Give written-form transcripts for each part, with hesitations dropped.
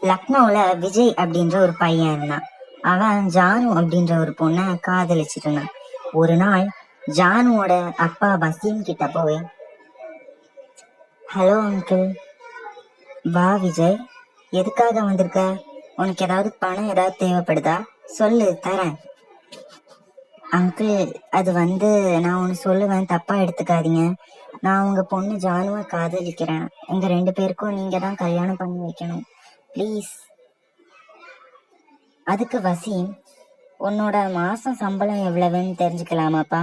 லக்னோல விஜய் அப்படின்ற ஒரு பையன் இருந்தான். அவன் ஜானு அப்படின்ற ஒரு பொண்ணை காதலிச்சிட்டு இருந்தான். ஒரு நாள் ஜானுவோட அப்பா வசீம் கிட்ட போய், ஹலோ அங்கிள். வா விஜய், எதுக்காக வந்திருக்க? உனக்கு ஏதாவது பணம் ஏதாவது தேவைப்படுதா? சொல்லு, தரேன். அங்கிள், அது நான் ஒன்று சொல்லுவேன், தப்பா எடுத்துக்காதீங்க. நான் உங்க பொண்ணு ஜானுவை காதலிக்கிறேன். எங்க 2 பேருக்கும் நீங்க தான் கல்யாணம் பண்ணி வைக்கணும், ப்ளீஸ். அதுக்கு வசீம், உன்னோட மாசம் சம்பளம் எவ்வளவுன்னு தெரிஞ்சுக்கலாமாப்பா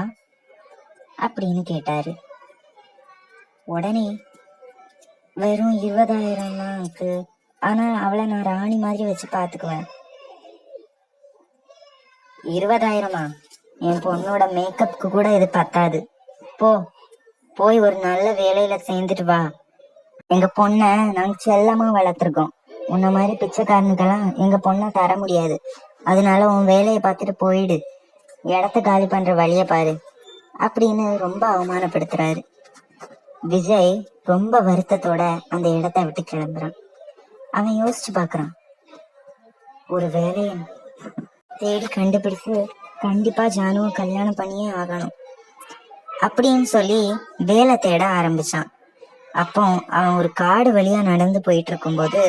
அப்படின்னு கேட்டாரு. உடனே, வெறும் 20,000 தான் அங்கிள். ஆனா அவளை நான் ராணி மாதிரி வச்சு பாத்துக்குவேன். 20,000? என் பொண்ணோட மேக்கப்புக்கு கூட இது பத்தாது. போய் ஒரு நல்ல வேலையில சேர்ந்துட்டு வா. எங்க பொண்ணை நாங்க செல்லமா வளர்த்துருக்கோம். உன்ன மாதிரி பிச்சைக்காரனுக்கெல்லாம் எங்க பொண்ணை தர முடியாது. அதனால உன் வேலையை பார்த்துட்டு போயிடு. இடத்த காலி பண்ற வழிய பாரு அப்படின்னு ரொம்ப அவமானப்படுத்துறாரு. விஜய் ரொம்ப வருத்தத்தோட அந்த இடத்த விட்டு கிளம்புறான். அவன் யோசிச்சு பாக்குறான், ஒரு வேலையை தேடி கண்டுபிடிச்சு கண்டிப்பா ஜானுவை கல்யாணம் பண்ணியே ஆகணும் அப்படின்னு சொல்லி வேலை தேட ஆரம்பிச்சான். அப்போ அவன் ஒரு காடு வழியா நடந்து போயிட்டு இருக்கும்போது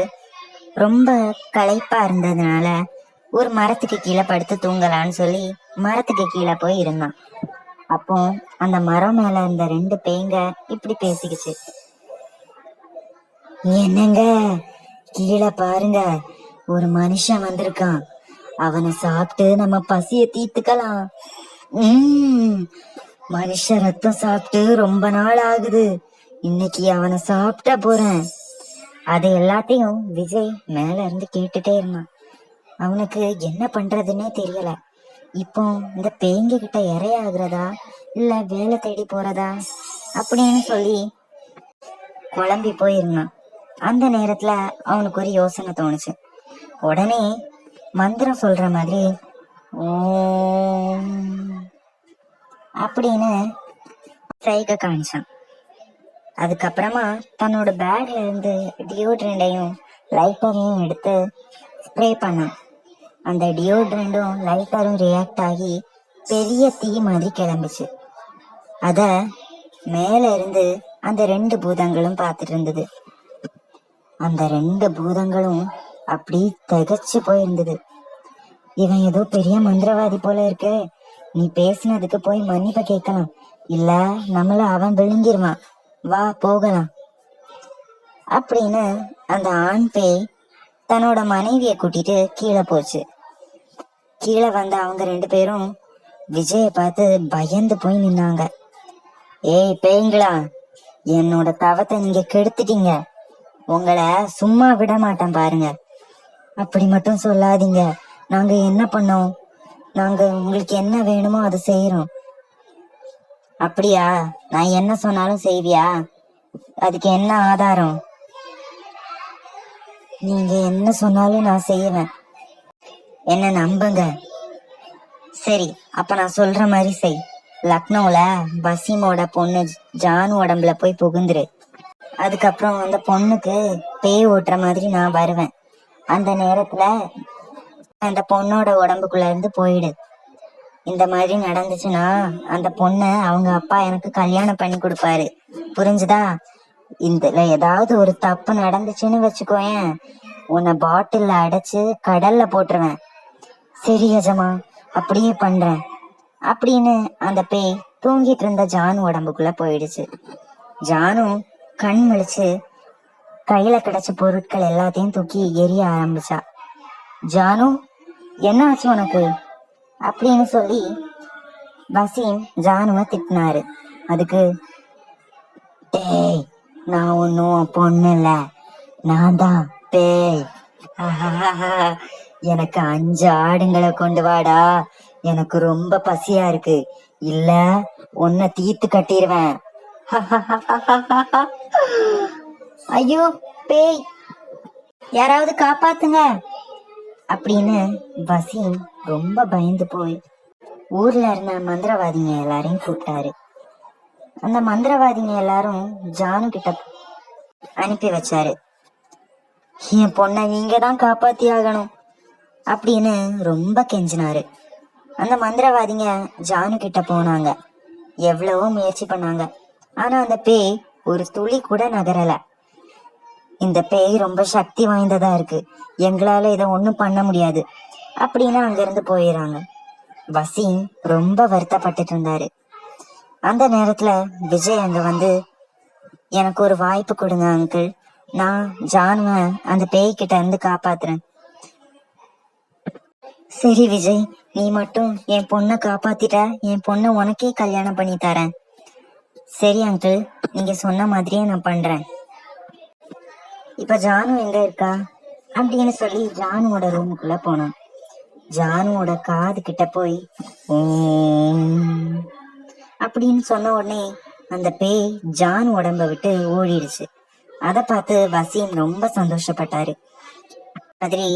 ரொம்ப களைப்பா இருந்ததுனால ஒரு மரத்துக்கு கீழே படுத்து தூங்கலான்னு சொல்லி மரத்துக்கு கீழே போய் இருந்தான். அப்போ அந்த மரம் மேல இருந்த 2 பேய்ங்க இப்படி பேசிக்கிச்சு. என்னங்க, கீழே பாருங்க, ஒரு மனுஷன் வந்திருக்கான். அவனை சாப்பிட்டு நம்ம பசிய தீர்த்துக்கலாம். மனுஷ ரத்தம் சாப்பிட்டு ரொம்ப நாள் ஆகுது. இன்னைக்கு அவனை சாப்பிட்டா போறேன். அது எல்லாத்தையும் விஜய் மேல இருந்து கேட்டுட்டே இருந்தான். அவனுக்கு என்ன பண்றதுன்னே தெரியல. இப்போ இந்த பேய்ங்க கிட்ட இரையாகிறதா இல்ல வேலை தேடி போறதா அப்படின்னு சொல்லி குழம்பி போயிருந்தான். அந்த நேரத்துல அவனுக்கு ஒரு யோசனை தோணுச்சு. உடனே மந்திரம் சொல்ற மாதிரி ஓம் அப்படின்னு சைகை காமிச்சான். அதுக்கப்புறமா தன்னோட பேக்ல இருந்து டியோட்ரண்டையும் லைட்டரையும் எடுத்து ஸ்ப்ரே பண்ணான். அந்த டியோட்ரண்டும் லைட்டரும் ரியாக்ட் ஆகி பெரிய தீ மாதிரி கிளம்பிச்சு. அத மேல இருந்து அந்த 2 பூதங்களும் பார்த்துட்டு இருந்தது. அந்த 2 பூதங்களும் அப்படி திகச்சு போயிருந்தது. இவன் ஏதோ பெரிய மந்திரவாதி போல இருக்கு. நீ பேசினதுக்கு போய் மன்னிப்ப கேட்கலாம், இல்ல நம்மள அவன் விழுங்கிருவான், வா போகலாம் அப்படின்னு அந்த ஆண் பேய் தன்னோட மனைவிய கூட்டிட்டு கீழே போச்சு. கீழே வந்த அவங்க 2 பேரும் விஜய பார்த்து பயந்து போய் நின்னாங்க. ஏய் பேய்ங்களா, என்னோட தவத்தை நீங்க கெடுத்துட்டீங்க. உங்களை சும்மா விட மாட்டேன் பாருங்க. அப்படி மட்டும் சொல்லாதீங்க. நாங்க என்ன பண்ணோம்? நாங்க உங்களுக்கு என்ன வேணுமோ அதை செய்யறோம். அப்படியா? நான் என்ன சொன்னாலும் செய்வியா? அதுக்கு என்ன ஆதாரம்? நீங்க என்ன சொன்னாலும் நான் செய்வேன், என்ன நம்புங்க. சரி, அப்ப நான் சொல்ற மாதிரி செய். லக்னோல வசீமோட பொண்ணு ஜானு உடம்புல போய் புகுந்துரு. அதுக்கப்புறம் அந்த பொண்ணுக்கு பேய் ஓட்டுற மாதிரி நான் வருவேன். அந்த நேரத்துல அந்த பொண்ணோட உடம்புக்குள்ள இருந்து போயிடு. இந்த மாதிரி நடந்துச்சுன்னா அந்த பொண்ணை அவங்க அப்பா எனக்கு கல்யாணம் பண்ணி கொடுப்பாரு, புரிஞ்சுதா? இதுல ஏதாவது ஒரு தப்பு நடந்துச்சுன்னு வச்சுக்கோயேன், உன்னை பாட்டில்ல அடைச்சு கடல்ல போட்டுருவேன். சரி யஜமா, அப்படியே பண்றேன் அப்படின்னு அந்த பேய் தூங்கிட்டு இருந்த ஜானு உடம்புக்குள்ள போயிடுச்சு. ஜானு கண் முழிச்சு கையில கிடைச்ச பொருட்கள் எல்லாத்தையும் தூக்கி எரிய ஆரம்பிச்சா. ஜானு, என்ன ஆச்சு உனக்கு அப்படின்னு சொல்லி வசீம் ஜானுவை திட்டினாரு. அதுக்கு, டேய், நான் ஒன்னும் பொண்ணு இல்ல, நான் தான் பேய். எனக்கு 5 ஆடுங்களை கொண்டு வாடா, எனக்கு ரொம்ப பசியா இருக்கு, இல்ல உன்னை தீத்து கட்டிடுவேன். ஐயோ பேய், யாராவது காப்பாத்துங்க அப்படின்னு வசீம் ரொம்ப பயந்து போய் ஊர்ல இருந்த மந்திரவாதிங்க எல்லாரையும் கூப்பிட்டாரு. அந்த மந்திரவாதிங்க எல்லாரும் ஜானு கிட்ட அனுப்பி வச்சாரு. என் பொண்ணை நீங்க தான் காப்பாத்தி ஆகணும் அப்படின்னு ரொம்ப கெஞ்சினாரு. அந்த மந்திரவாதிங்க ஜானு கிட்ட போனாங்க. எவ்வளவோ முயற்சி பண்ணாங்க. ஆனா அந்த பேய் ஒரு துளி கூட நகரல. இந்த பேய் ரொம்ப சக்தி வாய்ந்ததா இருக்கு, எங்களால இதை ஒண்ணும் பண்ண முடியாது அப்படின்னு அங்கிருந்து போயிடுறாங்க. வசீம் ரொம்ப வருத்தப்பட்டுட்டு இருந்தாரு. அந்த நேரத்துல விஜய் அங்க வந்து, எனக்கு ஒரு வாய்ப்பு கொடுங்க அங்கிள், நான் ஜானுவ அந்த பேய்கிட்ட இருந்து காப்பாத்துறேன். சரி விஜய், நீ மட்டும் என் பொண்ணை காப்பாத்திட்ட, என் பொண்ணை உனக்கே கல்யாணம் பண்ணி தரேன். சரி அங்கிள், நீங்க சொன்ன மாதிரியே நான் பண்றேன். இப்ப ஜானு எங்க இருக்கா அப்படின்னு சொல்லி ஜானுவோட ரூமுக்குள்ள போனான். ஜானுவோட காது கிட்ட போய் அப்படின்னு சொன்ன உடனே அந்த பேய் ஜானு உடம்ப விட்டு ஓடிடுச்சு. அதை பார்த்து வசீம் ரொம்ப சந்தோஷப்பட்டாரு. மாதிரி